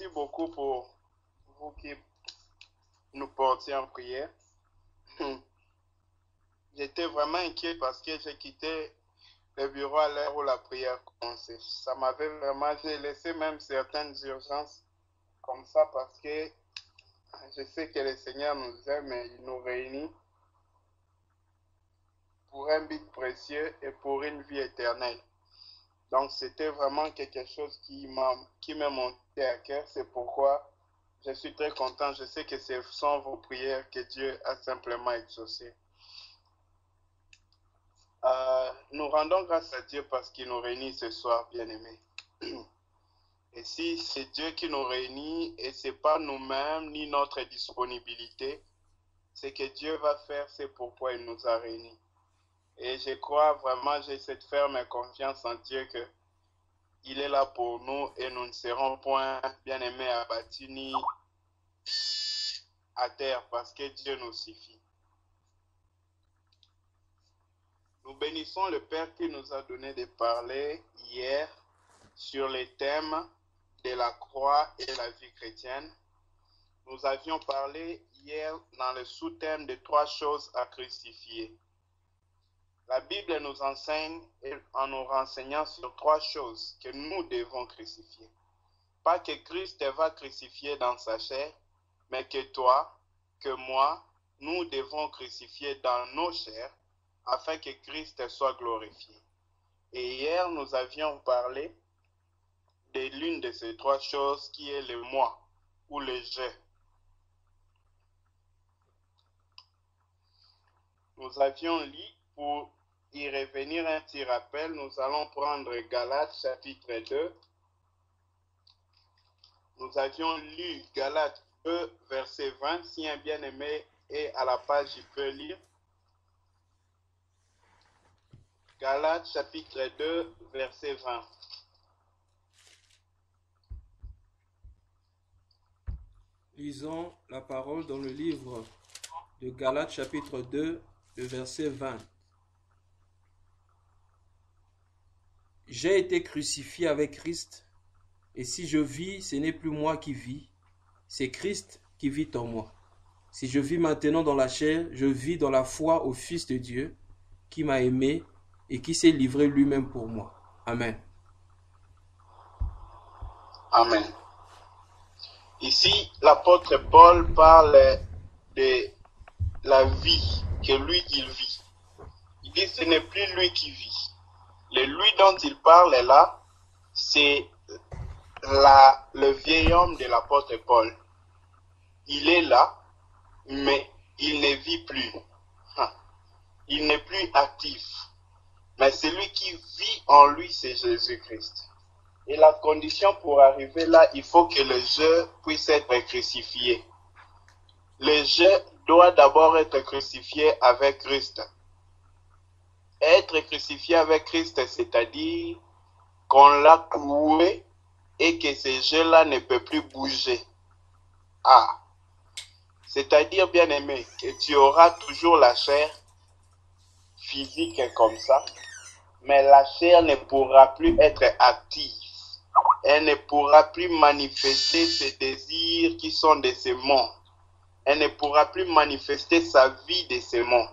merci beaucoup pour vous qui nous portiez en prière. J'étais vraiment inquiet parce que j'ai quitté le bureau à l'heure où la prière commençait. Ça m'avait vraiment, j'ai laissé même certaines urgences comme ça parce que je sais que le Seigneur nous aime et il nous réunit pour un but précieux et pour une vie éternelle. Donc c'était vraiment quelque chose qui m'est monté à cœur. C'est pourquoi je suis très content. Je sais que ce sont vos prières que Dieu a simplement exaucées. Nous rendons grâce à Dieu parce qu'il nous réunit ce soir, bien-aimés. Et si c'est Dieu qui nous réunit et ce n'est pas nous-mêmes ni notre disponibilité, c'est que Dieu va faire, c'est pourquoi il nous a réunis. Et je crois vraiment, j'ai cette ferme confiance en Dieu qu'il est là pour nous et nous ne serons point, bien-aimés, abattus ni à terre parce que Dieu nous suffit. Nous bénissons le Père qui nous a donné de parler hier sur les thèmes de la croix et la vie chrétienne. Nous avions parlé hier dans le sous-thème de 3 choses à crucifier. La Bible nous enseigne en nous renseignant sur 3 choses que nous devons crucifier. Pas que Christ va crucifier dans sa chair, mais que toi, que moi, nous devons crucifier dans nos chairs afin que Christ soit glorifié. Et hier, nous avions parlé de l'une de ces 3 choses qui est le moi ou le je. Nous avions lu, pour y revenir un petit rappel, nous allons prendre Galates chapitre 2. Nous avions lu Galates 2, verset 20. Si un bien-aimé est à la page, il peut lire. Galates chapitre 2, verset 20. Lisons la parole dans le livre de Galates chapitre 2, le verset 20. J'ai été crucifié avec Christ, et si je vis, ce n'est plus moi qui vis, c'est Christ qui vit en moi. Si je vis maintenant dans la chair, je vis dans la foi au Fils de Dieu, qui m'a aimé et qui s'est livré lui-même pour moi. Amen. Amen. Ici, l'apôtre Paul parle de la vie que lui, il vit. Il dit que ce n'est plus lui qui vit. Le lui dont il parle là, c'est le vieil homme de l'apôtre Paul. Il est là, mais il ne vit plus. Il n'est plus actif. Mais celui qui vit en lui, c'est Jésus-Christ. Et la condition pour arriver là, il faut que le je puisse être crucifié. Le je doit d'abord être crucifié avec Christ. Être crucifié avec Christ, c'est-à-dire qu'on l'a cloué et que ce je-là ne peut plus bouger. C'est-à-dire, bien-aimé, que tu auras toujours la chair physique comme ça, mais la chair ne pourra plus être active. Elle ne pourra plus manifester ses désirs qui sont de ce monde. Elle ne pourra plus manifester sa vie de ce monde.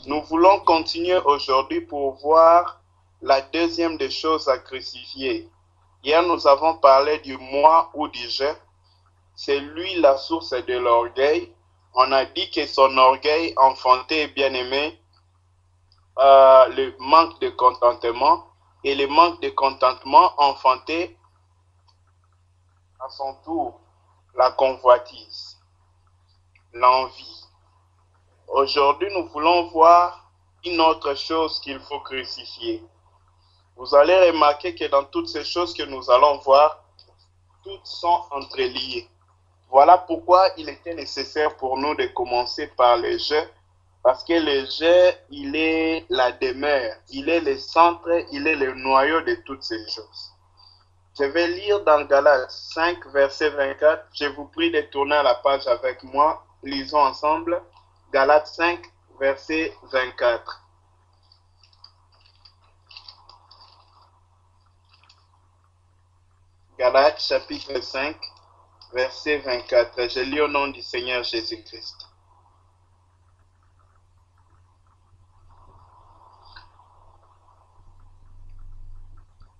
Nous voulons continuer aujourd'hui pour voir la deuxième des choses à crucifier. Hier, nous avons parlé du moi ou du je. C'est lui la source de l'orgueil. On a dit que son orgueil enfanté, bien-aimé, le manque de contentement. Et le manque de contentement enfanté, à son tour, la convoitise, l'envie. Aujourd'hui, nous voulons voir une autre chose qu'il faut crucifier. Vous allez remarquer que dans toutes ces choses que nous allons voir, toutes sont entreliées. Voilà pourquoi il était nécessaire pour nous de commencer par le je, parce que le je, il est la demeure, il est le centre, il est le noyau de toutes ces choses. Je vais lire dans Galates 5, verset 24. Je vous prie de tourner à la page avec moi. Lisons ensemble. Galates 5, verset 24. Galates chapitre 5, verset 24. Je lis au nom du Seigneur Jésus-Christ.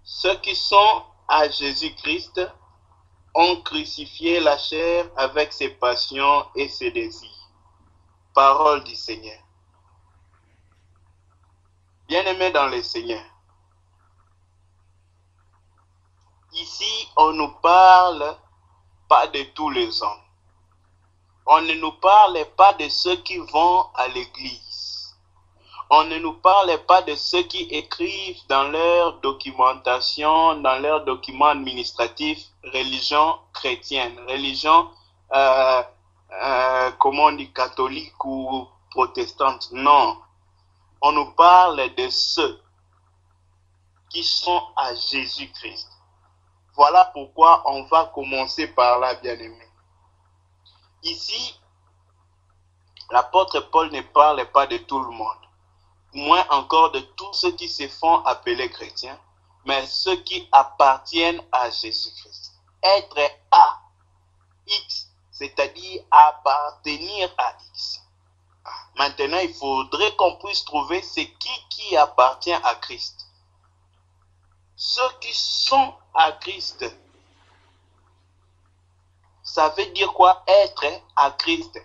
Ceux qui sont à Jésus-Christ ont crucifié la chair avec ses passions et ses désirs. Parole du Seigneur. Bien-aimés dans le Seigneur, ici on ne nous parle pas de tous les hommes. On ne nous parle pas de ceux qui vont à l'église. On ne nous parle pas de ceux qui écrivent dans leur documentation, dans leurs documents administratifs, religion chrétienne, religion, comment on dit, catholique ou protestante. Non. On nous parle de ceux qui sont à Jésus-Christ. Voilà pourquoi on va commencer par là, bien-aimés. Ici, l'apôtre Paul ne parle pas de tout le monde, moins encore de tous ceux qui se font appeler chrétiens, mais ceux qui appartiennent à Jésus-Christ. Être à X, c'est-à-dire appartenir à X. Maintenant, il faudrait qu'on puisse trouver ce qui appartient à Christ. Ceux qui sont à Christ, ça veut dire quoi? Être à Christ.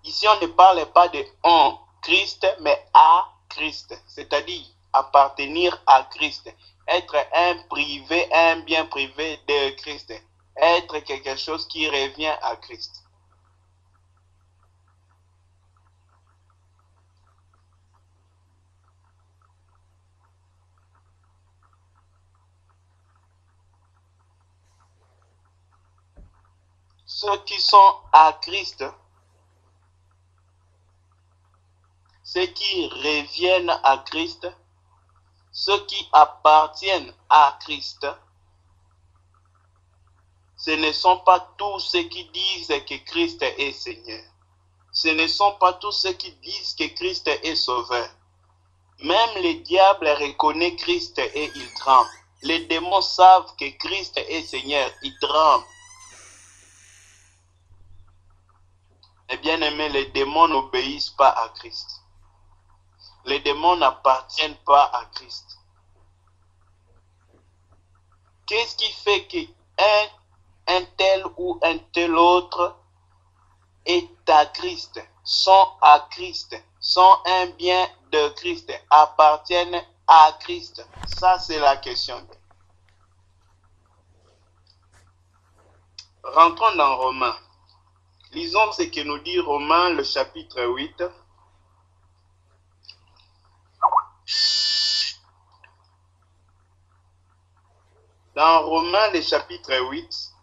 Ici, on ne parle pas de en Christ, mais à Christ. C'est-à-dire appartenir à Christ. Être un privé, un bien privé de Christ. Être quelque chose qui revient à Christ. Ceux qui sont à Christ, ceux qui reviennent à Christ, ceux qui appartiennent à Christ, ce ne sont pas tous ceux qui disent que Christ est Seigneur. Ce ne sont pas tous ceux qui disent que Christ est Sauveur. Même le diable reconnaît Christ et il tremble. Les démons savent que Christ est Seigneur, ils tremblent. Et bien aimé, les démons n'obéissent pas à Christ. Les démons n'appartiennent pas à Christ. Qu'est-ce qui fait qu'un tel ou un tel autre est à Christ, sont à Christ, sont un bien de Christ, appartiennent à Christ? Ça, c'est la question. Rentrons dans Romains. Lisons ce que nous dit Romains, le chapitre 8. Dans Romains, le chapitre 8,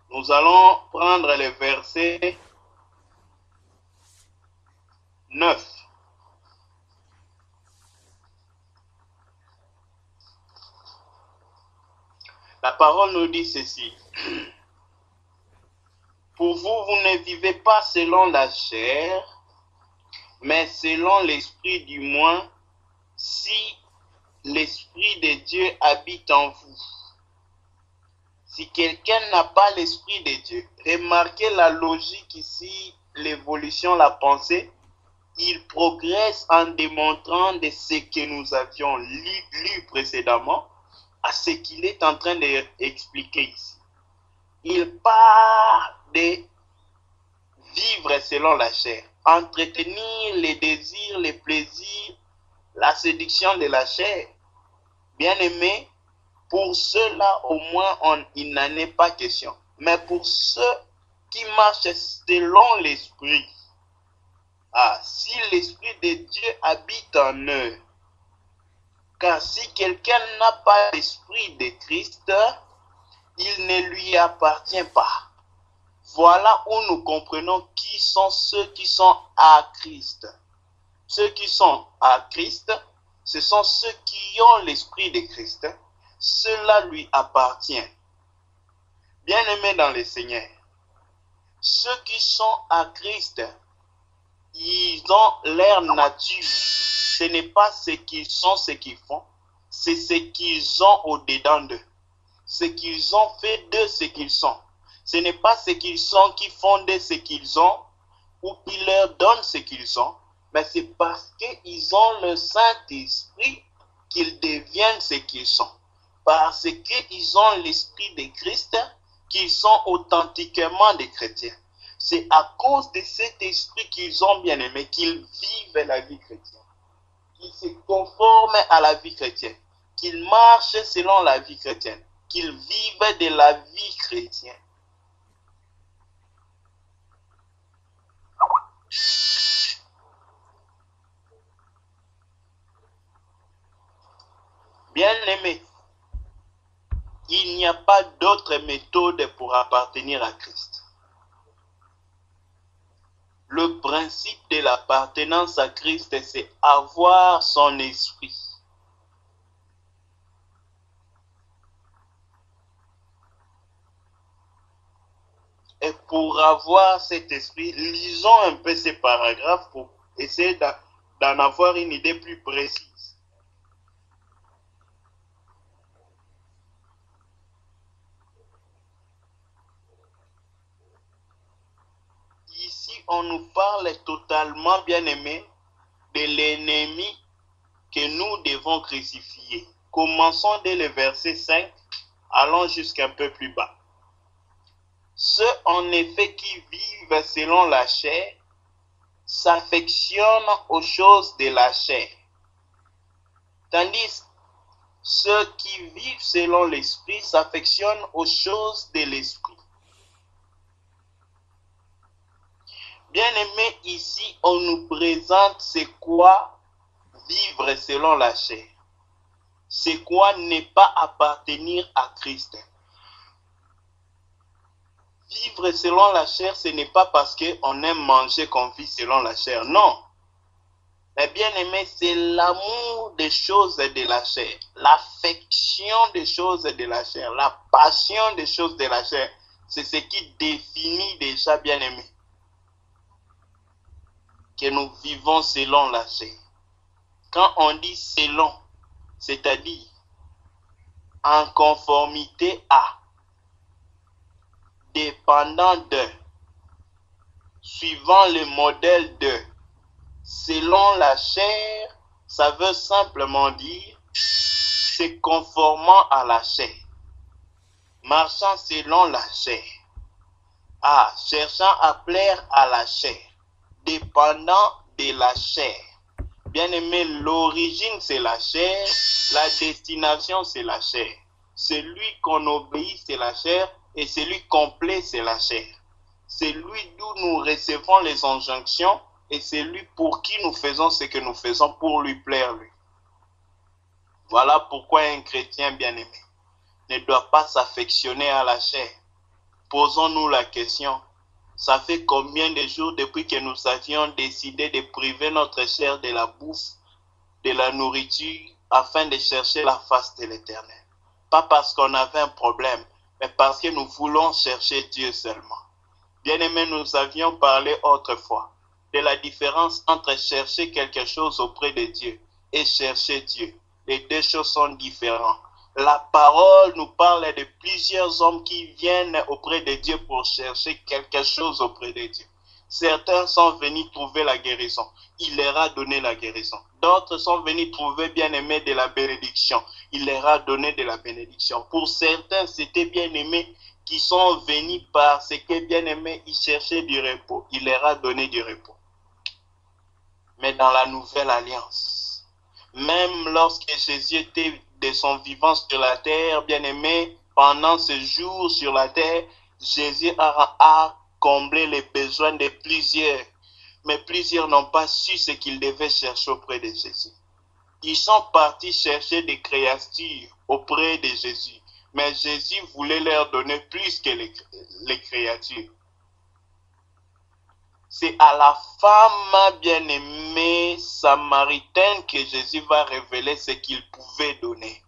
nous allons prendre le verset 9. La parole nous dit ceci. Pour vous, vous ne vivez pas selon la chair, mais selon l'esprit, du moins, si l'esprit de Dieu habite en vous. Si quelqu'un n'a pas l'esprit de Dieu, remarquez la logique ici, l'évolution, la pensée, il progresse en démontrant de ce que nous avions lu précédemment à ce qu'il est en train d'expliquer ici. Il part de vivre selon la chair, entretenir les désirs, les plaisirs, la séduction de la chair. Bien-aimé, pour ceux-là, au moins, il n'en est pas question. Mais pour ceux qui marchent selon l'esprit, si l'esprit de Dieu habite en eux, car si quelqu'un n'a pas l'esprit de Christ, il ne lui appartient pas. Voilà où nous comprenons qui sont ceux qui sont à Christ. Ceux qui sont à Christ, ce sont ceux qui ont l'esprit de Christ. Cela lui appartient. Bien-aimés dans le Seigneur, Ceux qui sont à Christ, ils ont leur nature. Ce n'est pas ce qu'ils sont, ce qu'ils font. C'est ce qu'ils ont au-dedans d'eux. Ce qu'ils ont fait de ce qu'ils sont. Ce n'est pas ce qu'ils sont qui font de ce qu'ils ont ou qui leur donnent ce qu'ils ont, mais c'est parce qu'ils ont le Saint-Esprit qu'ils deviennent ce qu'ils sont. Parce qu'ils ont l'Esprit de Christ qu'ils sont authentiquement des chrétiens. C'est à cause de cet esprit qu'ils ont bien aimé qu'ils vivent la vie chrétienne, qu'ils se conforment à la vie chrétienne, qu'ils marchent selon la vie chrétienne, qu'ils vivent de la vie chrétienne. Bien-aimés, il n'y a pas d'autre méthode pour appartenir à Christ. Le principe de l'appartenance à Christ, c'est avoir son esprit. Et pour avoir cet esprit, lisons un peu ces paragraphes pour essayer d'en avoir une idée plus précise. Ici, on nous parle totalement, bien aimé, de l'ennemi que nous devons crucifier. Commençons dès le verset 5, allons jusqu'un peu plus bas. Ceux en effet qui vivent selon la chair s'affectionnent aux choses de la chair, tandis ceux qui vivent selon l'esprit s'affectionnent aux choses de l'esprit. Bien-aimés, ici, on nous présente c'est quoi vivre selon la chair. C'est quoi ne pas appartenir à Christ. Vivre selon la chair, ce n'est pas parce qu'on aime manger qu'on vit selon la chair. Non. Mais bien-aimé, c'est l'amour des choses de la chair, l'affection des choses de la chair, la passion des choses de la chair. C'est ce qui définit déjà, bien-aimé, que nous vivons selon la chair. Quand on dit selon, c'est-à-dire en conformité à, dépendant de, suivant le modèle de, selon la chair, ça veut simplement dire se conformant à la chair, marchant selon la chair, cherchant à plaire à la chair, dépendant de la chair. Bien-aimé, l'origine c'est la chair, la destination c'est la chair. Celui qu'on obéit c'est la chair et celui qu'on plaît c'est la chair. C'est lui d'où nous recevons les injonctions et c'est lui pour qui nous faisons ce que nous faisons pour lui plaire lui. Voilà pourquoi un chrétien bien-aimé ne doit pas s'affectionner à la chair. Posons-nous la question. Ça fait combien de jours depuis que nous avions décidé de priver notre chair de la bouffe, de la nourriture, afin de chercher la face de l'Éternel? Pas parce qu'on avait un problème, mais parce que nous voulons chercher Dieu seulement. Bien-aimés, nous avions parlé autrefois de la différence entre chercher quelque chose auprès de Dieu et chercher Dieu. Les deux choses sont différentes. La parole nous parle de plusieurs hommes qui viennent auprès de Dieu pour chercher quelque chose auprès de Dieu. Certains sont venus trouver la guérison. Il leur a donné la guérison. D'autres sont venus trouver bien-aimé de la bénédiction. Il leur a donné de la bénédiction. Pour certains, c'était bien-aimé qui sont venus parce que bien-aimé, ils cherchaient du repos. Il leur a donné du repos. Mais dans la nouvelle alliance, même lorsque Jésus était de son vivant sur la terre, bien-aimé, pendant ce jour sur la terre, Jésus a comblé les besoins de plusieurs. Mais plusieurs n'ont pas su ce qu'ils devaient chercher auprès de Jésus. Ils sont partis chercher des créatures auprès de Jésus. Mais Jésus voulait leur donner plus que les créatures. C'est à la femme bien-aimée samaritaine que Jésus va révéler ce qu'il pouvait donner.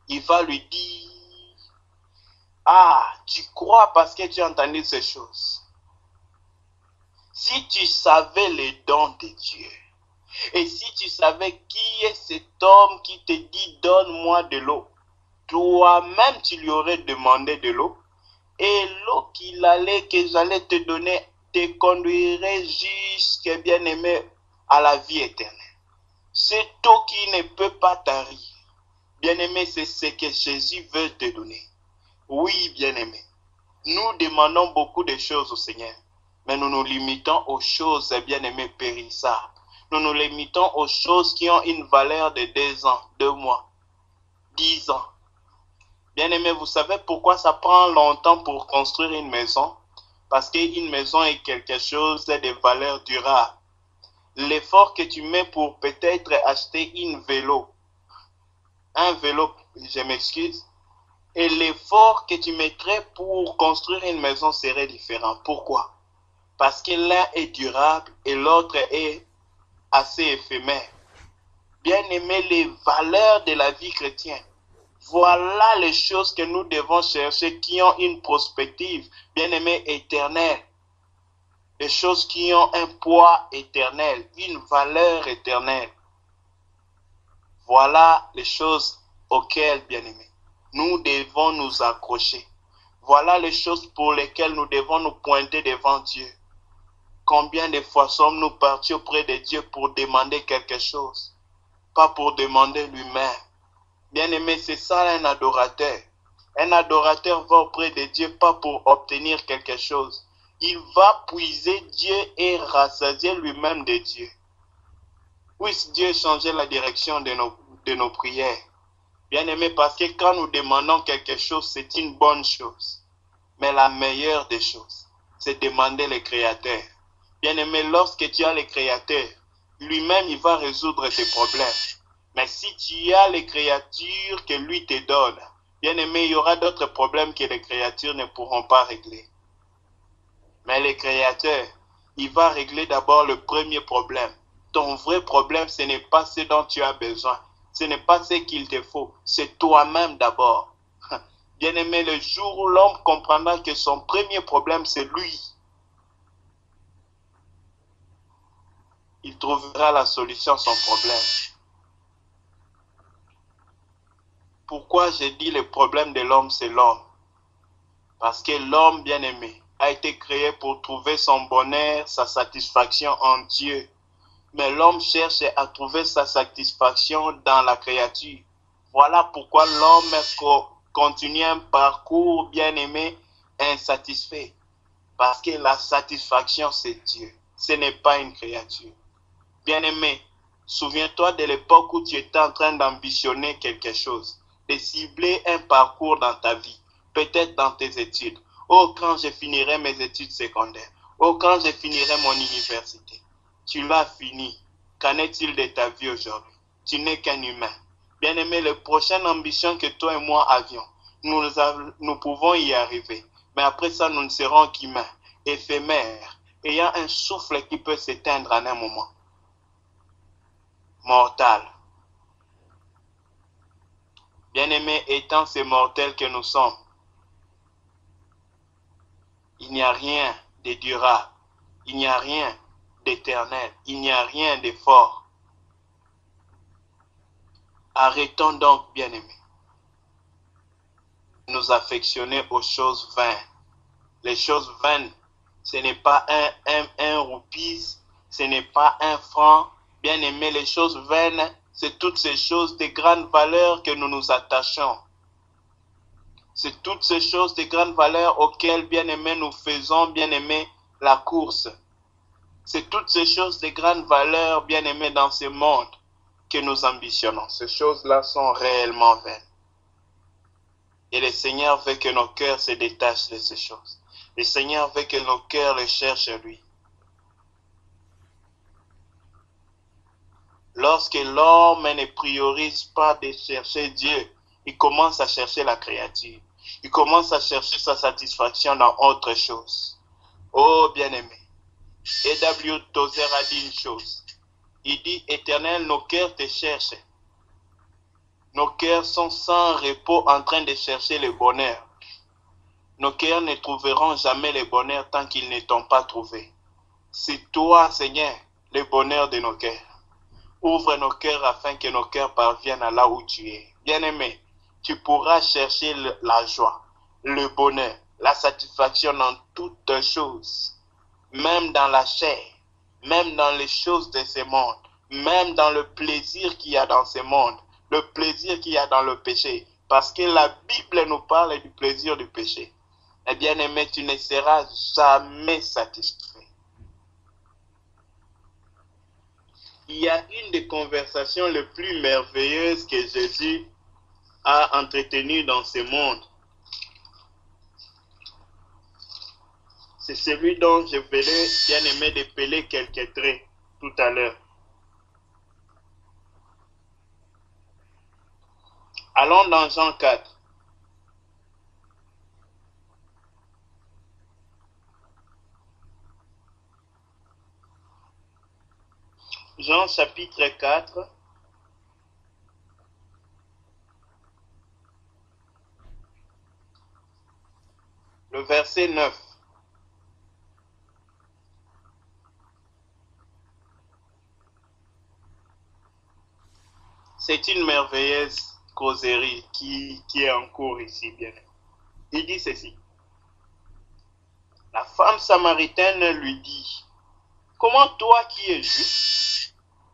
Il va lui dire, tu crois parce que tu as entendu ces choses. Si tu savais les dons de Dieu, et si tu savais qui est cet homme qui te dit donne-moi de l'eau, toi-même tu lui aurais demandé de l'eau, et l'eau que j'allais te donner te conduirait jusqu'à bien-aimé à la vie éternelle. C'est eau qui ne peut pas tarir. Bien-aimé, c'est ce que Jésus veut te donner. Oui, bien-aimé, nous demandons beaucoup de choses au Seigneur, mais nous nous limitons aux choses, bien-aimé, périssables. Nous nous limitons aux choses qui ont une valeur de 2 ans, 2 mois, 10 ans. Bien-aimé, vous savez pourquoi ça prend longtemps pour construire une maison? Parce qu'une maison est quelque chose de valeur durable. L'effort que tu mets pour peut-être acheter un vélo, je m'excuse, et l'effort que tu mettrais pour construire une maison serait différent. Pourquoi? Parce que l'un est durable et l'autre est assez éphémère. Bien-aimé, les valeurs de la vie chrétienne, voilà les choses que nous devons chercher qui ont une perspective, bien-aimé, éternelle. Les choses qui ont un poids éternel, une valeur éternelle. Voilà les choses auxquelles, bien-aimé, nous devons nous accrocher. Voilà les choses pour lesquelles nous devons nous pointer devant Dieu. Combien de fois sommes-nous partis auprès de Dieu pour demander quelque chose, pas pour demander lui-même. Bien-aimé, c'est ça un adorateur. Un adorateur va auprès de Dieu pas pour obtenir quelque chose. Il va puiser Dieu et rassasier lui-même de Dieu. Puisse Dieu changer la direction de nos prières. Bien-aimé, parce que quand nous demandons quelque chose, c'est une bonne chose. Mais la meilleure des choses, c'est demander le Créateur. Bien-aimé, lorsque tu as le Créateur, lui-même, il va résoudre tes problèmes. Mais si tu as les créatures que lui te donne, bien-aimé, il y aura d'autres problèmes que les créatures ne pourront pas régler. Mais le Créateur, il va régler d'abord le premier problème. Ton vrai problème, ce n'est pas ce dont tu as besoin. Ce n'est pas ce qu'il te faut. C'est toi-même d'abord. Bien-aimé, le jour où l'homme comprendra que son premier problème, c'est lui, il trouvera la solution à son problème. Pourquoi j'ai dit le problème de l'homme, c'est l'homme? Parce que l'homme, bien-aimé, a été créé pour trouver son bonheur, sa satisfaction en Dieu. Mais l'homme cherche à trouver sa satisfaction dans la créature. Voilà pourquoi l'homme continue un parcours, bien-aimé, insatisfait. Parce que la satisfaction, c'est Dieu. Ce n'est pas une créature. Bien-aimé, souviens-toi de l'époque où tu étais en train d'ambitionner quelque chose, de cibler un parcours dans ta vie, peut-être dans tes études. Oh, quand je finirai mes études secondaires. Oh, quand je finirai mon université. Tu l'as fini. Qu'en est-il de ta vie aujourd'hui? Tu n'es qu'un humain. Bien-aimé, les prochaines ambitions que toi et moi avions, nous pouvons y arriver. Mais après ça, nous ne serons qu'humains, éphémères, ayant un souffle qui peut s'éteindre en un moment. Mortal. Bien-aimés, étant ces mortels que nous sommes, il n'y a rien de durable, il n'y a rien d'éternel, il n'y a rien de fort. Arrêtons donc, bien-aimés, de nous affectionner aux choses vaines. Les choses vaines, ce n'est pas un roupie, ce n'est pas un franc. Bien-aimés, les choses vaines, c'est toutes ces choses de grande valeur que nous nous attachons. C'est toutes ces choses de grande valeur auxquelles, bien-aimés, nous faisons, bien-aimés, la course. C'est toutes ces choses de grande valeur, bien-aimés, dans ce monde que nous ambitionnons. Ces choses-là sont réellement vaines. Et le Seigneur veut que nos cœurs se détachent de ces choses. Le Seigneur veut que nos cœurs le cherchent lui. Lorsque l'homme ne priorise pas de chercher Dieu, il commence à chercher la créature. Il commence à chercher sa satisfaction dans autre chose. Oh bien-aimé, A.W. Tozer a dit une chose. Il dit, Éternel, nos cœurs te cherchent. Nos cœurs sont sans repos en train de chercher le bonheur. Nos cœurs ne trouveront jamais le bonheur tant qu'ils ne t'ont pas trouvé. C'est toi, Seigneur, le bonheur de nos cœurs. Ouvre nos cœurs afin que nos cœurs parviennent à là où tu es. Bien-aimé, tu pourras chercher la joie, le bonheur, la satisfaction dans toutes choses, même dans la chair, même dans les choses de ce monde, même dans le plaisir qu'il y a dans ce monde, le plaisir qu'il y a dans le péché. Parce que la Bible nous parle du plaisir du péché. Eh bien aimé, tu ne seras jamais satisfait. Il y a une des conversations les plus merveilleuses que Jésus a entretenues dans ce monde. C'est celui dont je voulais bien aimer dépeler quelques traits tout à l'heure. Allons dans Jean 4. Jean chapitre 4. Le verset 9. C'est une merveilleuse causerie qui est en cours ici, bien. Il dit ceci. La femme samaritaine lui dit, « Comment toi qui es juif,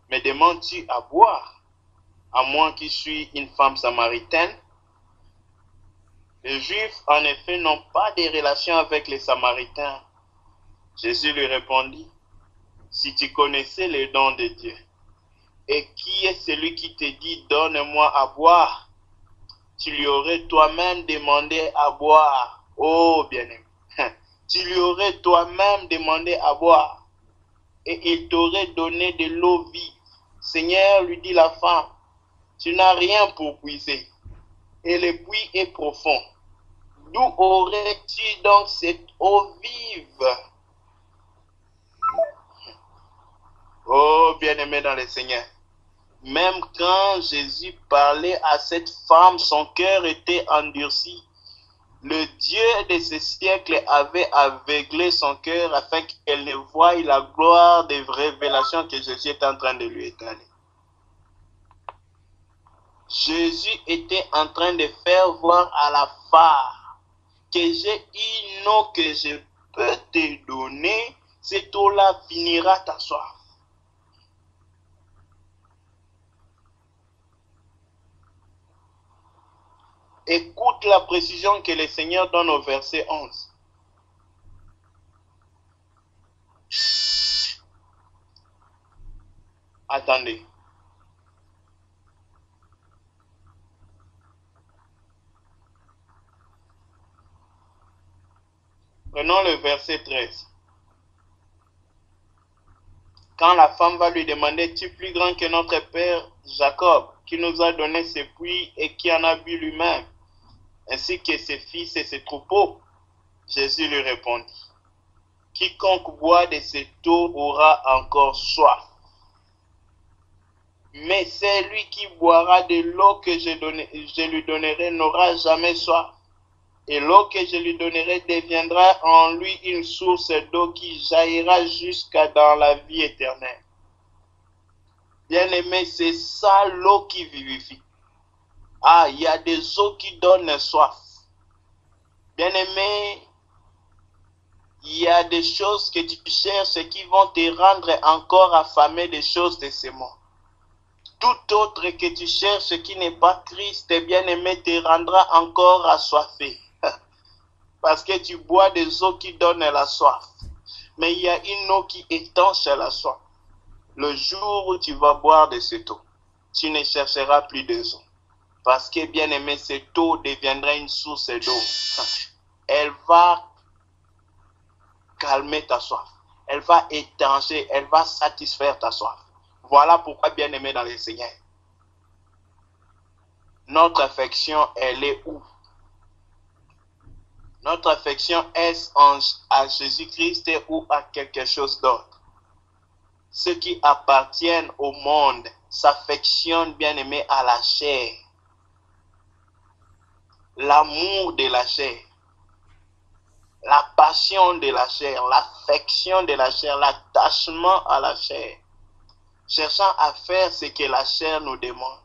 me demandes-tu à boire, à moi qui suis une femme samaritaine? » Les Juifs, en effet, n'ont pas de relation avec les Samaritains. Jésus lui répondit, « Si tu connaissais les dons de Dieu, et qui est celui qui te dit, donne-moi à boire, tu lui aurais toi-même demandé à boire. » Oh, bien-aimé, tu lui aurais toi-même demandé à boire, et il t'aurait donné de l'eau vive. Seigneur, lui dit la femme, tu n'as rien pour puiser, et le puits est profond. D'où aurais-tu donc cette eau vive? Oh, bien-aimé dans le Seigneur, même quand Jésus parlait à cette femme, son cœur était endurci. Le Dieu de ce siècle avait aveuglé son cœur afin qu'elle ne voie la gloire des révélations que Jésus est en train de lui étaler. Jésus était en train de faire voir à la femme que j'ai une eau que je peux te donner, cette eau-là finira ta soif. Écoute la précision que le Seigneur donne au verset 11. Attendez. Prenons le verset 13. Quand la femme va lui demander, tu es plus grand que notre père Jacob, qui nous a donné ce puits et qui en a bu lui-même, ainsi que ses fils et ses troupeaux, Jésus lui répondit, quiconque boit de cette eau aura encore soif. Mais celui qui boira de l'eau que je lui donnerai n'aura jamais soif. Et l'eau que je lui donnerai deviendra en lui une source d'eau qui jaillira jusqu'à dans la vie éternelle. Bien-aimé, c'est ça l'eau qui vivifie. Ah, il y a des eaux qui donnent soif. Bien-aimé, il y a des choses que tu cherches qui vont te rendre encore affamé des choses de ce monde. Tout autre que tu cherches qui n'est pas Christ, bien-aimé, te rendra encore assoiffé. Parce que tu bois des eaux qui donnent la soif. Mais il y a une eau qui étanche la soif. Le jour où tu vas boire de cette eau, tu ne chercheras plus d'eau. Parce que, bien aimé, cette eau deviendra une source d'eau. Elle va calmer ta soif. Elle va étancher, elle va satisfaire ta soif. Voilà pourquoi, bien aimé dans le Seigneur, notre affection, elle est où? Notre affection est à Jésus-Christ ou à quelque chose d'autre? Ceux qui appartiennent au monde s'affectionnent, bien aimé, à la chair. L'amour de la chair. la passion de la chair, l'affection de la chair, l'attachement à la chair, cherchant à faire ce que la chair nous demande.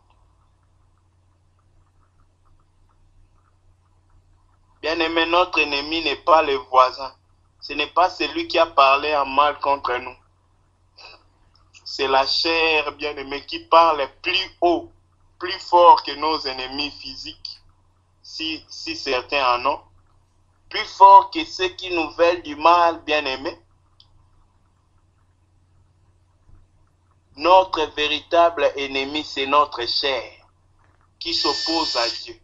Bien-aimé, notre ennemi n'est pas le voisin. Ce n'est pas celui qui a parlé en mal contre nous. C'est la chair, bien-aimé, qui parle plus haut, plus fort que nos ennemis physiques, si certains en ont. Plus fort que ceux qui nous veulent du mal, bien-aimé. Notre véritable ennemi, c'est notre chair qui s'oppose à Dieu.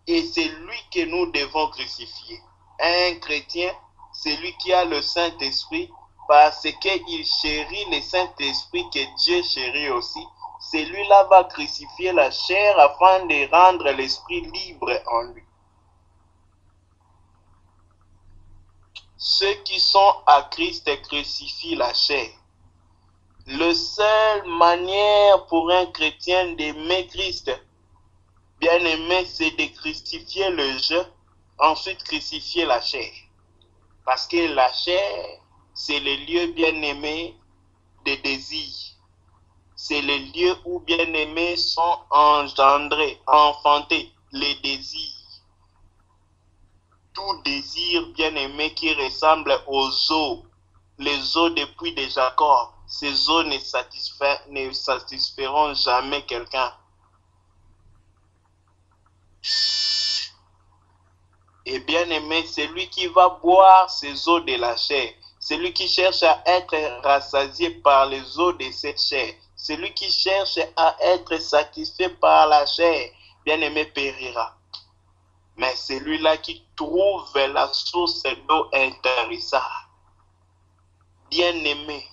Et c'est lui que nous devons crucifier. Un chrétien, c'est lui qui a le Saint-Esprit, parce qu'il chérit le Saint-Esprit que Dieu chérit aussi. Celui-là va crucifier la chair afin de rendre l'esprit libre en lui. Ceux qui sont à Christ crucifient la chair. La seule manière pour un chrétien d'aimer Christ, bien-aimé, c'est de crucifier le jeu, ensuite crucifier la chair. Parce que la chair, c'est le lieu bien-aimé des désirs. C'est le lieu où bien-aimés sont engendrés, enfantés, les désirs. Tout désir bien-aimé qui ressemble aux eaux, les eaux des puits de Jacob, ces eaux ne satisferont jamais quelqu'un. Et bien-aimé, c'est lui qui va boire ces eaux de la chair. Celui qui cherche à être rassasié par les eaux de cette chair. Celui qui cherche à être satisfait par la chair, bien-aimé, périra. Mais celui-là qui trouve la source d'eau intarissable, bien-aimé,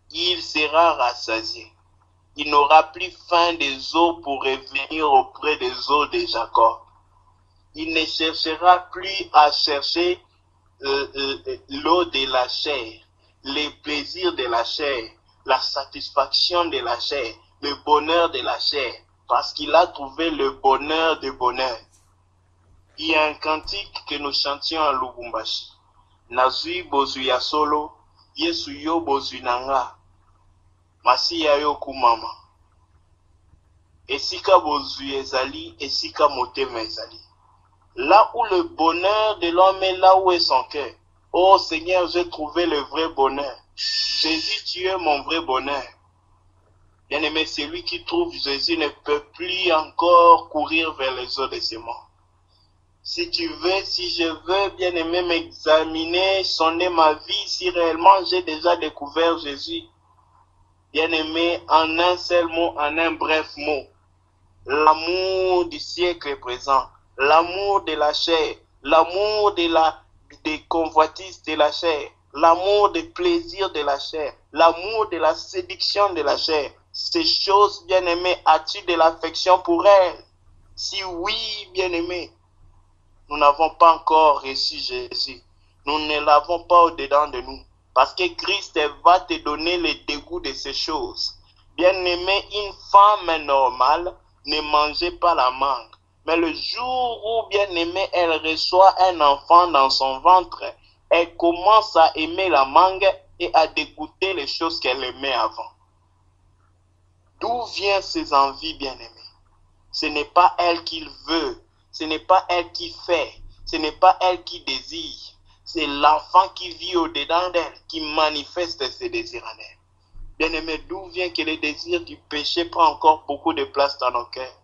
il sera rassasié. Il n'aura plus faim des eaux pour revenir auprès des eaux de Jacob. Il ne cherchera plus à chercher l'eau de la chair, les plaisirs de la chair, la satisfaction de la chair, le bonheur de la chair, parce qu'il a trouvé le bonheur de bonheur. Il y a un cantique que nous chantions à Lubumbashi. Nazui bozui ya solo, Yesu yo bozui nanga, Masiya yo kumama. Esika bozui ezali, esika motema ezali. Là où le bonheur de l'homme est, là où est son cœur. Oh Seigneur, j'ai trouvé le vrai bonheur. Jésus, tu es mon vrai bonheur. Bien-aimé, celui qui trouve Jésus ne peut plus encore courir vers les eaux de ces morts. Si tu veux, si je veux, bien-aimé, m'examiner, sonner ma vie, si réellement j'ai déjà découvert Jésus, bien-aimé, en un seul mot, en un bref mot, l'amour du siècle présent, l'amour de la chair, l'amour des convoitises de la chair, l'amour des plaisirs de la chair, l'amour de la séduction de la chair. Ces choses, bien-aimé, as-tu de l'affection pour elles? Si oui, bien-aimé, nous n'avons pas encore reçu Jésus. Nous ne l'avons pas au-dedans de nous. Parce que Christ va te donner le dégoût de ces choses. Bien-aimé, une femme normale ne mangeait pas la mangue. Mais le jour où, bien-aimé, elle reçoit un enfant dans son ventre, elle commence à aimer la mangue et à dégoûter les choses qu'elle aimait avant. D'où viennent ces envies, bien-aimées? Ce n'est pas elle qui veut, ce n'est pas elle qui fait, ce n'est pas elle qui désire. C'est l'enfant qui vit au-dedans d'elle, qui manifeste ses désirs en elle. Bien-aimé, d'où vient que le désir du péché prend encore beaucoup de place dans nos cœurs?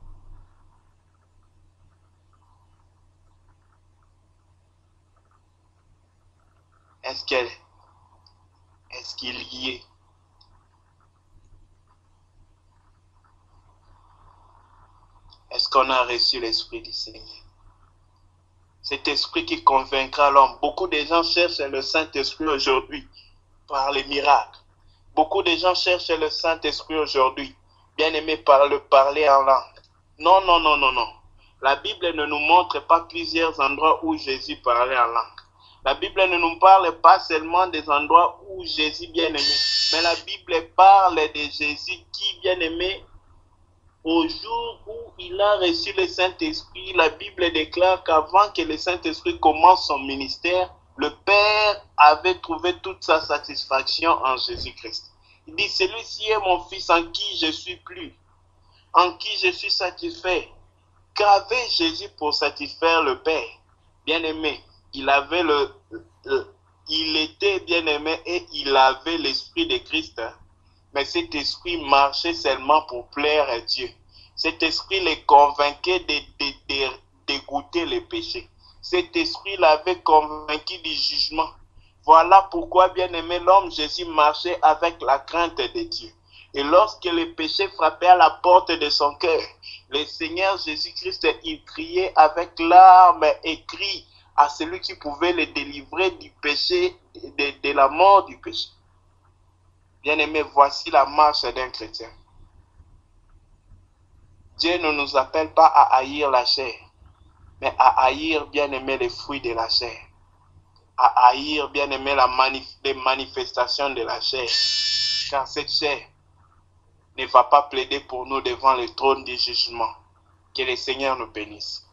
Est-ce qu'il y est? Est-ce qu'on a reçu l'Esprit du Seigneur? Cet esprit qui convaincra l'homme. Beaucoup de gens cherchent le Saint-Esprit aujourd'hui par les miracles. Beaucoup de gens cherchent le Saint-Esprit aujourd'hui, bien aimé par le parler en langue. Non, non, non, non, non. La Bible ne nous montre pas plusieurs endroits où Jésus parlait en langue. La Bible ne nous parle pas seulement des endroits où Jésus bien aimé, mais la Bible parle de Jésus qui bien aimé au jour où il a reçu le Saint-Esprit, la Bible déclare qu'avant que le Saint-Esprit commence son ministère, le Père avait trouvé toute sa satisfaction en Jésus-Christ. Il dit, celui-ci est mon Fils en qui je suis plu, en qui je suis satisfait. Qu'avait Jésus pour satisfaire le Père? Bien-aimé, il était bien-aimé et il avait l'Esprit de Christ. Mais cet esprit marchait seulement pour plaire à Dieu. Cet esprit les convainquait de goûter les péchés. Cet esprit l'avait convaincu du jugement. Voilà pourquoi, bien-aimé, l'homme Jésus marchait avec la crainte de Dieu. Et lorsque le péché frappait à la porte de son cœur, le Seigneur Jésus-Christ, il criait avec larmes et crie à celui qui pouvait le délivrer du péché, de la mort du péché. Bien-aimé, voici la marche d'un chrétien. Dieu ne nous appelle pas à haïr la chair, mais à haïr, bien-aimé, les fruits de la chair. À haïr, bien-aimé, les manifestations de la chair. Car cette chair ne va pas plaider pour nous devant le trône du jugement. Que le Seigneur nous bénisse.